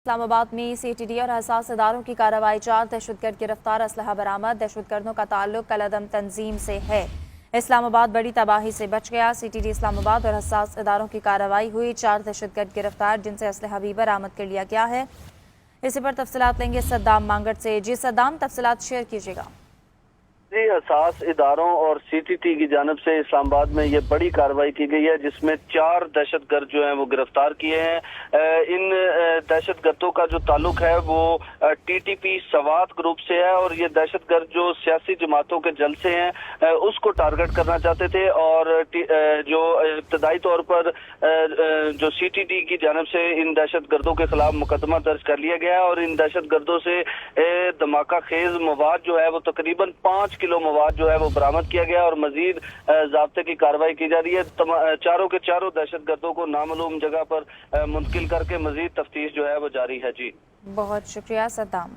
اسلام آباد میں C T D اور حساس اداروں کی کارروائی، 4 دہشتگرد گرفتار، اسلحہ برآمد۔ دہشتگردوں کا تعلق کالعدم تنظیم سے ہے۔ اسلام آباد بڑی تباہی سے بچ گیا۔ سی ٹی ڈی اسلام آباد اور حساس اداروں کی کارروائی ہوئی، 4 دہشتگرد گرفتار جن سے اسلحہ بھی برآمد کر لیا گیا ہے۔ اسی پر تفصیلات لیں گے صدام مانگٹ سے۔ جی صدام، تفصیلات شیئر کیجیے گا۔ جی، حساس اداروں اور سی ٹی ٹی کی جانب سے اسلام آباد میں یہ بڑی کارروائی کی گئی ہے، جس میں 4 دہشت گرد جو ہیں وہ گرفتار کیے ہیں۔ ان دہشت گردوں کا جو تعلق ہے وہ T T P Swat group سے ہے، اور یہ دہشت گرد جو سیاسی جماعتوں کے جلسے ہیں اس کو ٹارگٹ کرنا چاہتے تھے، اور جو ابتدائی طور پر جو سی ٹی ٹی کی جانب سے ان دہشت گردوں کے خلاف مقدمہ درج کر لیا گیا ہے، اور ان دہشت گردوں سے دھماکہ خیز مواد جو ہے وہ تقریباً 5 کلو مواد جو ہے وہ برآمد کیا گیا، اور مزید ضابطے کی کارروائی کی جا رہی ہے۔ چاروں کے چاروں دہشت گردوں کو نامعلوم جگہ پر منتقل کر کے مزید تفتیش جو ہے وہ جاری ہے۔ جی بہت شکریہ صدام۔